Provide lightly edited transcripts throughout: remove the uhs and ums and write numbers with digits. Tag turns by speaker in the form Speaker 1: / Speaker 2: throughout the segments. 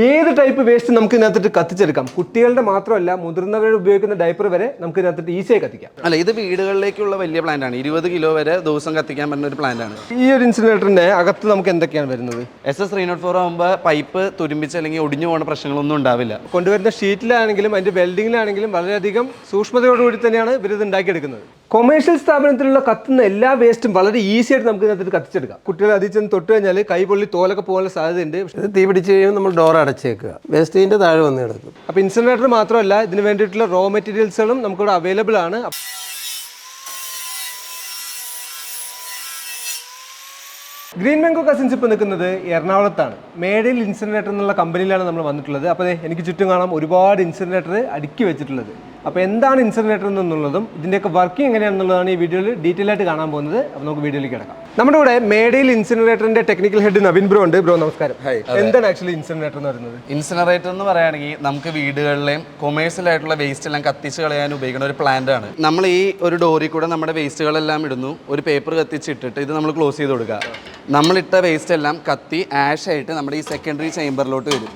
Speaker 1: ഏത് type waste നമുക്ക് ഇതിനകത്തിട്ട് കത്തിച്ചെടുക്കാം. കുട്ടികളുടെ മാത്രമല്ല മുതിർന്നവരുടെ ഉപയോഗിക്കുന്ന ഡയപ്പർ വരെ നമുക്ക് ഇതിനകത്തിട്ട് ഈസിയായി കത്തിക്കാം.
Speaker 2: അല്ല, ഇത് വീടുകളിലേക്കുള്ള വലിയ പ്ലാന്റ് ആണ്. 20 കിലോ വരെ ദിവസം കത്തിക്കാൻ പറ്റുന്ന ഒരു പ്ലാന്റ് ആണ്.
Speaker 1: ഈ ഒരു ഇൻസിനറേറ്ററിന്റെ അകത്ത് നമുക്ക് എന്തൊക്കെയാണ് വരുന്നത്?
Speaker 2: SS304 ആകുമ്പോൾ പൈപ്പ് തുരുമ്പിച്ച് അല്ലെങ്കിൽ ഒടിഞ്ഞു പോകുന്ന പ്രശ്നങ്ങളൊന്നും ഉണ്ടാവില്ല.
Speaker 1: കൊണ്ടുവരുന്ന ഷീറ്റിലാണെങ്കിലും അതിന്റെ വെൽഡിങ്ങിലാണെങ്കിലും വളരെയധികം സൂക്ഷ്മതയോടുകൂടി തന്നെയാണ് ഇവരിത് ഉണ്ടാക്കിയെടുക്കുന്നത്. കൊമേഴ്ഷ്യൽ സ്ഥാപനത്തിലുള്ള കത്തുന്ന എല്ലാ വേസ്റ്റും വളരെ ഈസി ആയിട്ട് നമുക്ക് ഇതിനകത്ത് കത്തിച്ചെടുക്കാം. കുട്ടികൾ അതിൽ ചെന്ന് തൊട്ട് കഴിഞ്ഞാൽ കൈ പൊള്ളി തോലൊക്കെ പോകാനുള്ള സാധ്യതയുണ്ട്.
Speaker 3: ഇത് തീ പിടിച്ച് കഴിയുമ്പോൾ നമ്മൾ ഡോർ അടച്ചേക്കുക, വേസ്റ്റിൻ്റെ താഴെ വന്ന് കിടക്കും.
Speaker 1: അപ്പോൾ ഇൻസിനറേറ്റർ മാത്രമല്ല, ഇതിന് വേണ്ടിയിട്ടുള്ള റോ മെറ്റീരിയൽസുകളും നമുക്കിവിടെ അവൈലബിൾ ആണ്. ഗ്രീൻ മാംഗോ കസിൻസ് ഇപ്പോൾ നിൽക്കുന്നത് എറണാകുളത്താണ്. മേഡയിൽ ഇൻസിനറേറ്റർ എന്നുള്ള കമ്പനിയിലാണ് നമ്മൾ വന്നിട്ടുള്ളത്. അപ്പോൾ എനിക്ക് ചുറ്റും കാണാം ഒരുപാട് ഇൻസിനറേറ്റർ അടുക്കി വെച്ചിട്ടുള്ളത്. അപ്പോൾ എന്താണ് ഇൻസിനറേറ്റർ എന്നുള്ളതും ഇതിൻ്റെയൊക്കെ വർക്കിംഗ് എങ്ങനെയാണെന്നുള്ളതാണ് ഈ വീഡിയോയിൽ ഡീറ്റെയിൽ ആയിട്ട് കാണാൻ പോകുന്നത്. അപ്പോൾ നമുക്ക് വീഡിയോയിലേക്ക് കിടക്കാം. നമ്മുടെ കൂടെ മേഡയിൽ ഇൻസിനറേറ്ററിന്റെ ടെക്നിക്കൽ ഹെഡ് നവീൻ ബ്രോ ഉണ്ട്. ബ്രോ നമസ്കാരം. എന്താണ് ആക്ച്വലി ഇൻസിനറേറ്റർ എന്ന് പറയുന്നത്?
Speaker 2: ഇൻസിനറേറ്റർ എന്ന് പറയുകയാണെങ്കിൽ നമുക്ക് വീടുകളിലെയും കൊമേഴ്സ്യൽ ആയിട്ടുള്ള വേസ്റ്റ് എല്ലാം കത്തിച്ച് കളയാൻ ഉപയോഗിക്കുന്ന ഒരു പ്ലാന്റ് ആണ്. നമ്മൾ ഈ ഒരു ഡോറിൽ കൂടെ നമ്മുടെ വേസ്റ്റുകളെല്ലാം ഇടുന്നു, ഒരു പേപ്പർ കത്തിച്ചിട്ടിട്ട് ഇത് നമ്മൾ ക്ലോസ് ചെയ്ത് കൊടുക്കുക. നമ്മളിട്ട വേസ്റ്റ് എല്ലാം കത്തി ആഷ് ആയിട്ട് നമ്മുടെ ഈ സെക്കൻഡറി ചേംബറിലോട്ട് വരും.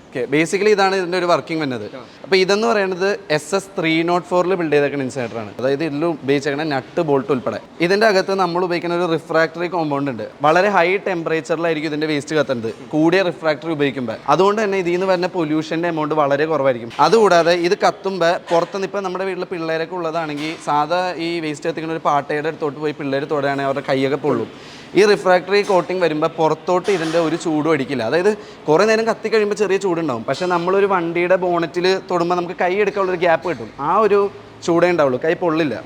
Speaker 2: ഓക്കെ, ബേസിക്കലി ഇതാണ് ഇതിൻ്റെ ഒരു വർക്കിംഗ് വരുന്നത്. അപ്പോൾ ഇതെന്ന് പറയുന്നത് SS304 ബിൽഡ് ചെയ്തേക്കുന്ന ഇൻസിനറേറ്റർ ആണ്. അതായത് ഇതിൽ ഉപയോഗിച്ചേക്കുന്ന നട്ട് ബോൾട്ട് ഉൾപ്പെടെ. ഇതിൻ്റെ അകത്ത് നമ്മൾ ഉപയോഗിക്കുന്ന ഒരു റിഫ്രാക്ടറി കോമ്പൗണ്ട് ഉണ്ട്. വളരെ ഹൈ ടെമ്പറേച്ചറിലായിരിക്കും ഇതിൻ്റെ വേസ്റ്റ് കത്തുന്നത് കൂടിയ റിഫ്രാക്ടറി ഉപയോഗിക്കുമ്പോൾ. അതുകൊണ്ട് തന്നെ ഇതിൽ നിന്ന് വരുന്ന പൊല്യൂഷൻ്റെ എമൗണ്ട് വളരെ കുറവായിരിക്കും. അതുകൂടാതെ ഇത് കത്തുമ്പോൾ പുറത്തുനിന്ന് ഇപ്പോൾ നമ്മുടെ വീട്ടിൽ പിള്ളേരൊക്കെ ഉള്ളതാണെങ്കിൽ സാധാ ഈ വേസ്റ്റ് കത്തിക്കുന്ന ഒരു പാട്ടയുടെ അടുത്തോട്ട് പോയി പിള്ളേർ തൊടുകയാണെങ്കിൽ അവരുടെ കൈയൊക്കെ പൊള്ളും. ഈ റിഫ്രാക്ടറി കോട്ടിംഗ് വരുമ്പോൾ പുറത്തോട്ട് ഇതിൻ്റെ ഒരു ചൂടും അടിക്കില്ല. അതായത് കുറേ നേരം കത്തി കഴിയുമ്പോൾ ചെറിയ ചൂടുണ്ടാവും. പക്ഷേ നമ്മളൊരു വണ്ടിയുടെ ബോണറ്റിൽ തൊടുമ്പോൾ നമുക്ക് കൈ എടുക്കാനുള്ളൊരു ഗ്യാപ്പ് കിട്ടും. ആ ഒരു ചൂടേ ഉണ്ടാവുള്ളൂ, കൈ പൊള്ളില്ല.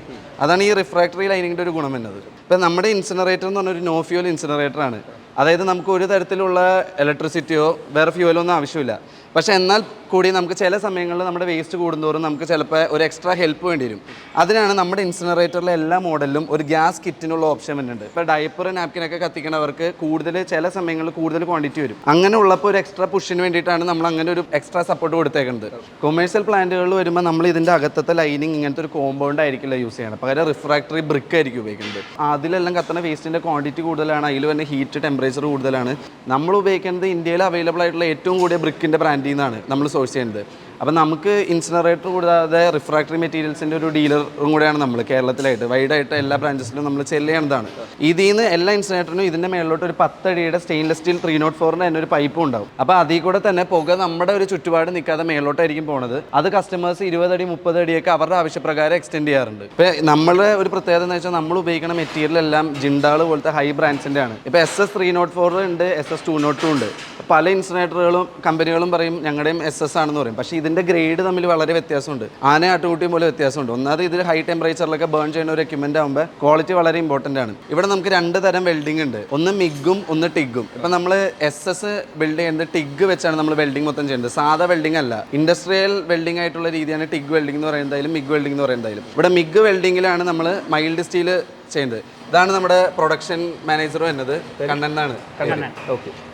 Speaker 2: അതാണ് ഈ റിഫ്രാക്ടറി ലൈനിങ്ങിൻ്റെ ഒരു ഗുണം എന്നത്. ഇപ്പം നമ്മുടെ ഇൻസിനറേറ്റർ എന്ന് പറഞ്ഞൊരു നോ ഫ്യൂൽ ഇൻസിനറേറ്റർ ആണ്. അതായത് നമുക്ക് ഒരു തരത്തിലുള്ള ഇലക്ട്രിസിറ്റിയോ വേറെ ഫ്യൂവലോ ഒന്നും ആവശ്യമില്ല. പക്ഷേ എന്നാൽ കൂടി നമുക്ക് ചില സമയങ്ങളിൽ നമ്മുടെ വേസ്റ്റ് കൂടുന്തോറും നമുക്ക് ചിലപ്പോൾ ഒരു എക്സ്ട്രാ ഹെൽപ്പ് വേണ്ടി വരും. അതിനാണ് നമ്മുടെ ഇൻസിനറേറ്ററിലെ എല്ലാ മോഡലിലും ഒരു ഗ്യാസ് കിറ്റിനുള്ള ഓപ്ഷൻ വരുന്നുണ്ട്. ഇപ്പോൾ ഡയപ്പർ നാപ്കിനൊക്കെ കത്തിക്കണവർക്ക് കൂടുതൽ ചില സമയങ്ങളിൽ കൂടുതൽ ക്വാണ്ടിറ്റി വരും. അങ്ങനെ ഉള്ളപ്പോൾ ഒരു എക്സ്ട്രാ പുഷിന് വേണ്ടിയിട്ടാണ് നമ്മൾ അങ്ങനെ ഒരു എക്സ്ട്രാ സപ്പോർട്ട് കൊടുത്തേക്കുന്നത്. കൊമേഴ്സ്യൽ പ്ലാന്റുകളിൽ വരുമ്പോൾ നമ്മൾ ഇതിൻ്റെ അകത്തത്തെ ലൈനിങ് ഇങ്ങനത്തെ ഒരു കോമ്പൗണ്ട് ആയിരിക്കില്ല യൂസ് ചെയ്യണം, പകരം റിഫ്രാക്ടറി ബ്രിക്ക് ആയിരിക്കും ഉപയോഗിക്കുന്നത്. അതിലെല്ലാം കത്തുന്ന വേസ്റ്റിൻ്റെ ക്വാണ്ടിറ്റി കൂടുതലാണ്, അതിൽ തന്നെ ഹീറ്റ് ടെമ്പറേച്ചർ കൂടുതലാണ്. നമ്മൾ ഉപയോഗിക്കുന്നത് ഇന്ത്യയിൽ അവൈലബിൾ ആയിട്ടുള്ള ഏറ്റവും കൂടിയ ബ്രിക്കിൻ്റെ ബ്രാൻഡിൽ നിന്നാണ് നമ്മൾ സോഴ്സ് ചെയ്യുന്നത്. അപ്പം നമുക്ക് ഇൻസിനറേറ്റർ കൂടാതെ റിഫ്രാക്ടറി മെറ്റീരിയൽസിൻ്റെ ഒരു ഡീലറും കൂടെയാണ് നമ്മൾ കേരളത്തിലായിട്ട് വൈഡായിട്ട് എല്ലാ ബ്രാഞ്ചസിലും നമ്മൾ സെല് ചെയ്യുന്നതാണ്. ഇതിൽ നിന്ന് എല്ലാ ഇൻസിനറേറ്ററിനും ഇതിൻ്റെ മേളിലോട്ട് ഒരു 10 അടിയുടെ സ്റ്റെയിൻലെസ് സ്റ്റീൽ 304 തന്നെ ഒരു പൈപ്പും ഉണ്ടാവും. അപ്പോൾ അതിൽ കൂടെ തന്നെ പുക നമ്മുടെ ഒരു ചുറ്റുപാട് നിൽക്കാതെ മേളിലോട്ടായിരിക്കും പോകുന്നത്. അത് കസ്റ്റമേഴ്സ് 20 അടി 30 അടിയൊക്കെ അവരുടെ ആവശ്യപ്രകാരം എക്സ്റ്റെൻഡ് ചെയ്യാറുണ്ട്. ഇപ്പോൾ നമ്മളുടെ ഒരു പ്രത്യേകത എന്ന് വെച്ചാൽ നമ്മൾ ഉപയോഗിക്കുന്ന മെറ്റീരിയൽ എല്ലാം ജിണ്ടാൾ പോലത്തെ ഹൈ ബ്രാൻഡ്സിൻ്റെ ആണ്. ഇപ്പോൾ SS304 ഉണ്ട്, SS202 ഉണ്ട്. പല ഇൻസിനറേറ്ററുകളും കമ്പനികളും പറയും ഞങ്ങളുടെയും SS ആണെന്ന് പറയും. പക്ഷേ ഇതിൻ്റെ ഗ്രേഡ് തമ്മിൽ വളരെ വ്യത്യാസമുണ്ട്. ആന ആട്ടുകുട്ടിയും പോലെ വ്യത്യാസമുണ്ട്. ഒന്നാമത് ഇതിൽ ഹൈ ടെമ്പറേച്ചറിലൊക്കെ ബേൺ ചെയ്യുന്ന ഒരു എക്യുപ്മെൻ്റ് ആകുമ്പോൾ ക്വാളിറ്റി വളരെ ഇമ്പോർട്ടൻ്റ് ആണ്. ഇവിടെ നമുക്ക് 2 തരം വെൽഡിംഗ് ഉണ്ട്, ഒന്ന് മിഗും ഒന്ന് ടിഗും. ഇപ്പം നമ്മൾ SS ബിൽഡ് ചെയ്യുന്നത് ടിഗ് വെച്ചാണ് നമ്മൾ വെൽഡിംഗ് മൊത്തം ചെയ്യുന്നത്. സാധാ വെൽഡിംഗ് അല്ല, ഇൻഡസ്ട്രിയൽ വെൽഡിംഗ് ആയിട്ടുള്ള രീതിയാണ് ടിഗ് വെൽഡിംഗ് എന്ന് പറയുന്നതായാലും മിഗ് വെൽഡിംഗ് എന്ന് പറയുന്നതായാലും. ഇവിടെ മിഗ് വെൽഡിങ്ങിലാണ് നമ്മൾ മൈൽഡ് സ്റ്റീൽ ചെയ്യുന്നത്. ഇതാണ് നമ്മുടെ പ്രൊഡക്ഷൻ മാനേജർ വരുന്നത്, കണ്ണനാണ്.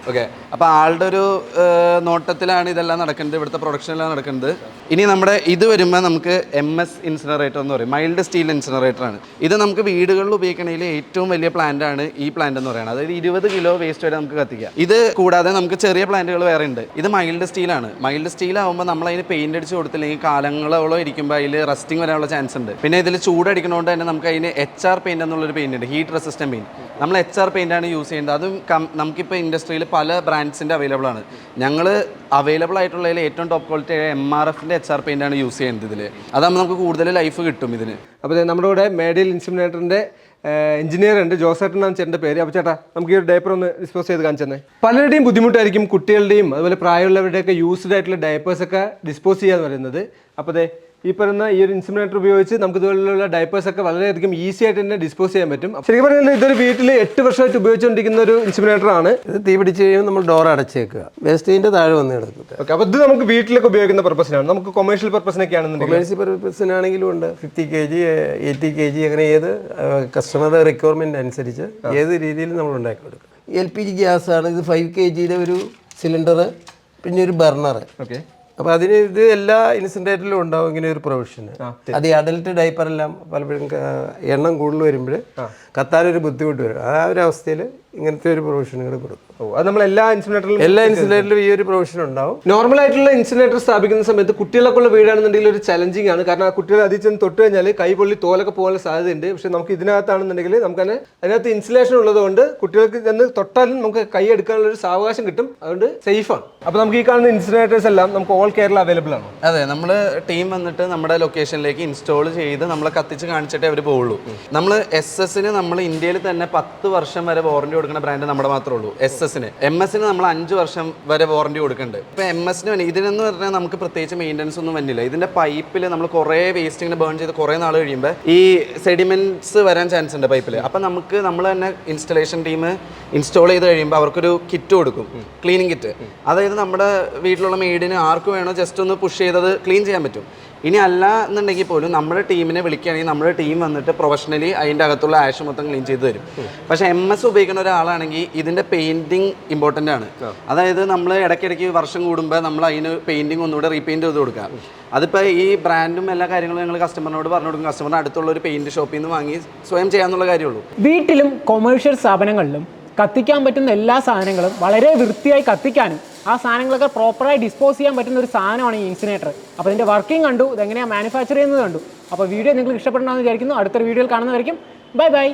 Speaker 2: ഓക്കെ, അപ്പോൾ ആളുടെ ഒരു നോട്ടത്തിലാണ് ഇതെല്ലാം നടക്കുന്നത്, ഇവിടുത്തെ പ്രൊഡക്ഷനെല്ലാം നടക്കുന്നത്. ഇനി നമ്മുടെ ഇത് വരുമ്പോൾ നമുക്ക് MS ഇൻസിനറേറ്റർ എന്ന് പറയും, മൈൽഡ് സ്റ്റീൽ ഇൻസിനറേറ്റർ ആണ്. ഇത് നമുക്ക് വീടുകളിൽ ഉപയോഗിക്കണമെങ്കിൽ ഏറ്റവും വലിയ പ്ലാന്റ് ആണ് ഈ പ്ലാന്റ് എന്ന് പറയുന്നത്. അതായത് 20 കിലോ വേസ്റ്റ് വരെ നമുക്ക് കത്തിക്കാം. ഇത് കൂടാതെ നമുക്ക് ചെറിയ പ്ലാന്റുകൾ വേറെ ഉണ്ട്. ഇത് മൈൽഡ് സ്റ്റീലാണ്. മൈൽഡ് സ്റ്റീൽ ആകുമ്പോൾ നമ്മൾ അതിന് പെയിന്റ് അടിച്ച് കൊടുത്തില്ലെങ്കിൽ കാലങ്ങളോളം ഇരിക്കുമ്പോൾ അതിൽ റസ്റ്റിംഗ് വരാനുള്ള ചാൻസ് ഉണ്ട്. പിന്നെ ഇതിൽ ചൂടടിക്കുന്നതുകൊണ്ട് തന്നെ നമുക്ക് അതിന് HR പെയിന്റ് എന്നുള്ളൊരു പെയിന്റ് ഉണ്ട്, ഹീറ്റ് റെസിസ്റ്റന്റ് പെയിന്റ്. നമ്മൾ HR പെയിന്റ് ആണ് യൂസ് ചെയ്യുന്നത്. അതും നമുക്കിപ്പോൾ ഇൻഡസ്ട്രിയിൽ പല ബ്രാൻഡ്സിൻ്റെ അവൈലബിൾ ആണ്. ഞങ്ങൾ അവൈലബിൾ ആയിട്ടുള്ളതിൽ ഏറ്റവും ടോപ്പ് ക്വാളിറ്റി MRFൻ്റെ HR പെയിന്റ് ആണ് യൂസ് ചെയ്യുന്നത് ഇതിൽ. അതാകുമ്പോൾ നമുക്ക് കൂടുതൽ ലൈഫ് കിട്ടും ഇതിന്.
Speaker 1: അപ്പോൾ നമ്മുടെ കൂടെ മേഡയിൽ ഇൻസിനറേറ്ററിൻ്റെ എഞ്ചിനീയർ ഉണ്ട്, ജോസേട്ടൻ എന്നാണ് ചേട്ടൻ്റെ പേര്. അപ്പോൾ ചേട്ടാ നമുക്ക് ഈ ഒരു ഡയപ്പർ ഒന്ന് ഡിസ്പോസ് ചെയ്ത് കാണിച്ചു തന്നെ. പലരുടെയും ബുദ്ധിമുട്ടായിരിക്കും കുട്ടികളുടെയും അതുപോലെ പ്രായമുള്ളവരുടെയൊക്കെ യൂസ്ഡ് ആയിട്ടുള്ള ഡയപ്പേഴ്സൊക്കെ ഡിസ്പോസ് ചെയ്യാന്ന് പറയുന്നത്. അപ്പോൾ ഈ പറയുന്ന ഈ ഒരു ഇൻസിനറേറ്റർ ഉപയോഗിച്ച് നമുക്ക് ഇതുപോലുള്ള ഡയപ്പേഴ്സൊക്കെ വളരെയധികം ഈസി ആയിട്ട് തന്നെ ഡിസ്പോസ് ചെയ്യാൻ പറ്റും. ശരിക്കും പറഞ്ഞാൽ ഇതൊരു വീട്ടിൽ 8 വർഷമായിട്ട് ഉപയോഗിച്ചുകൊണ്ടിരിക്കുന്ന ഒരു ഇൻസിനറേറ്റർ ആണ്.
Speaker 3: ഇത് തീ പിടിച്ച് കഴിയുമ്പോൾ നമ്മൾ ഡോർ അടച്ചേക്കുക, വേസ്റ്റിൻ്റെ താഴെ വന്ന് കിടക്കും.
Speaker 1: ഓക്കെ, അപ്പോൾ ഇത് നമുക്ക് വീട്ടിലൊക്കെ ഉപയോഗിക്കുന്ന പർപ്പസിനാണ്. നമുക്ക് കൊമേഴ്ഷ്യൽ പർപ്പസിനൊക്കെ ആണെന്നുണ്ടെങ്കിൽ
Speaker 3: കൊമേഴ്ഷ്യൽ പർപ്പസിനാണെങ്കിലും ഉണ്ട്. 50 kg 80 kg അങ്ങനെ ഏത് കസ്റ്റമറുടെ റിക്വയർമെൻറ്റ് അനുസരിച്ച് ഏത് രീതിയിൽ നമ്മൾ ഉണ്ടാക്കി കൊടുക്കും. LPG ഗ്യാസാണ്. ഇത് 5 kgയുടെ ഒരു സിലിണ്ടർ, പിന്നെ ഒരു ബർണർ.
Speaker 1: ഓക്കെ,
Speaker 3: അപ്പോൾ അതിന് ഇത് എല്ലാ ഇൻസിനറേറ്ററിലും ഉണ്ടാവും ഇങ്ങനെ ഒരു പ്രൊവിഷന്. അത് ഈ അഡൽട്ട് ഡയപ്പറെല്ലാം പലപ്പോഴും എണ്ണം കൂടുതൽ വരുമ്പോൾ കത്താനൊരു ബുദ്ധിമുട്ട് വരും. ആ ഒരു അവസ്ഥയിൽ ഇങ്ങനത്തെ ഒരു പ്രൊവിഷൻ കൂടെ കൊടുക്കും.
Speaker 1: അത് നമ്മൾ എല്ലാ ഇൻസിനേറ്ററിലും
Speaker 3: എല്ലാ ഇൻസുലേറ്ററിലും ഈ ഒരു പ്രൊവിഷൻ ഉണ്ടാവും.
Speaker 1: നോർമൽ ആയിട്ടുള്ള ഇൻസിനേറ്റർ സ്ഥാപിക്കുന്ന സമയത്ത് കുട്ടികളൊക്കെ ഉള്ള വീടാണെന്നുണ്ടെങ്കിൽ ഒരു ചലഞ്ചിങ് ആണ്. കാരണം ആ കുട്ടികൾ അതിൽ ചെന്ന് തൊട്ട് കഴിഞ്ഞാൽ കൈ പൊള്ളി തോലൊക്കെ പോകാനുള്ള സാധ്യതയുണ്ട്. പക്ഷെ നമുക്ക് ഇതിനകത്താണെന്നുണ്ടെങ്കിൽ നമുക്ക് തന്നെ അതിനകത്ത് ഇൻസുലേഷൻ ഉള്ളത് കൊണ്ട് കുട്ടികൾക്ക് ചെന്ന് തൊട്ടാലും നമുക്ക് കൈ എടുക്കാനുള്ള ഒരു സാവകാശം കിട്ടും. അതുകൊണ്ട് സേഫാണ്. അപ്പോൾ നമുക്ക് ഈ കാണുന്ന ഇൻസിനേറ്റേഴ്സ് എല്ലാം നമുക്ക് ഓൾ കേരള അവൈലബിൾ ആണോ?
Speaker 2: അതെ, നമ്മൾ ടീം വന്നിട്ട് നമ്മുടെ ലൊക്കേഷനിലേക്ക് ഇൻസ്റ്റാൾ ചെയ്ത് നമ്മളെ കത്തിച്ച് കാണിച്ചിട്ടേ അവർ പോവുള്ളൂ. നമ്മൾ SS-ന് നമ്മൾ ഇന്ത്യയിൽ തന്നെ 10 വർഷം വരെ വാറണ്ടി കൊടുക്കുന്ന ബ്രാൻഡ് നമ്മുടെ മാത്രമേ ഉള്ളൂ. SS-ന് MS-ന് നമ്മൾ 5 വർഷം വരെ വാറണ്ടി കൊടുക്കുന്നുണ്ട്. ഇപ്പോൾ MS-ന് ഇതിനെന്ന് പറഞ്ഞാൽ നമുക്ക് പ്രത്യേകിച്ച് മെയിൻ്റനൻസ് ഒന്നും വന്നില്ല. ഇതിൻ്റെ പൈപ്പിൽ നമ്മൾ കുറേ വേസ്റ്റ് ഇങ്ങനെ ബേൺ ചെയ്ത് കുറേ നാൾ കഴിയുമ്പോൾ ഈ സെഡിമെൻറ്റ്സ് വരാൻ ചാൻസ് ഉണ്ട് പൈപ്പിൽ. അപ്പം നമ്മൾ തന്നെ ഇൻസ്റ്റലേഷൻ ടീം ഇൻസ്റ്റാൾ ചെയ്ത് കഴിയുമ്പോൾ അവർക്കൊരു കിറ്റ് കൊടുക്കും, ക്ലീനിങ് കിറ്റ്. അതായത് നമ്മുടെ വീട്ടിലുള്ള മെയ്ഡിന് ആർക്ക് വേണോ ജസ്റ്റ് ഒന്ന് പുഷ് ചെയ്തത് ക്ലീൻ ചെയ്യാൻ പറ്റും. ഇനി അല്ല എന്നുണ്ടെങ്കിൽ പോലും നമ്മുടെ ടീമിനെ വിളിക്കുകയാണെങ്കിൽ നമ്മുടെ ടീം വന്നിട്ട് പ്രൊഫഷണലി അതിൻ്റെ അകത്തുള്ള ആഷ് മൊത്തം ക്ലീൻ ചെയ്ത് തരും. പക്ഷേ MS ഉപയോഗിക്കുന്ന ഒരാളാണെങ്കിൽ ഇതിൻ്റെ പെയിൻറ്റിങ് ഇമ്പോർട്ടൻ്റ് ആണ്. അതായത് നമ്മൾ ഇടയ്ക്കിടയ്ക്ക് വർഷം കൂടുമ്പോൾ നമ്മൾ അതിന് പെയിൻറ്റിങ് ഒന്നുകൂടെ റീപെയിൻറ്റ് ചെയ്ത് കൊടുക്കുക. അതിപ്പോൾ ഈ ബ്രാൻഡും എല്ലാ കാര്യങ്ങളും ഞങ്ങൾ കസ്റ്റമറിനോട് പറഞ്ഞു കൊടുക്കും. കസ്റ്റമറിന് അടുത്തുള്ള ഒരു പെയിൻറ്റ് ഷോപ്പിൽ നിന്ന് വാങ്ങി സ്വയം ചെയ്യാന്നുള്ള കാര്യമുള്ളൂ.
Speaker 4: വീട്ടിലും കൊമേഴ്ഷ്യൽ സ്ഥാപനങ്ങളിലും കത്തിക്കാൻ പറ്റുന്ന എല്ലാ സാധനങ്ങളും വളരെ വൃത്തിയായി കത്തിക്കാനും ആ സാധനങ്ങളൊക്കെ പ്രോപ്പറായി ഡിസ്പോസ് ചെയ്യാൻ പറ്റുന്ന ഒരു സാധനമാണ് ഈ ഇൻസിനേറ്റർ. അപ്പോൾ ഇതിൻ്റെ വർക്കിംഗ് കണ്ടു, ഇതെങ്ങനെയാണ് മാനുഫാക്ചർ ചെയ്യുന്നത് കണ്ടു. അപ്പോൾ വീഡിയോ നിങ്ങൾക്ക് ഇഷ്ടപ്പെടണമെന്ന് വിചാരിക്കുന്നു. അടുത്തൊരു വീഡിയോയിൽ കാണുന്നതായിരിക്കും. Bye bye.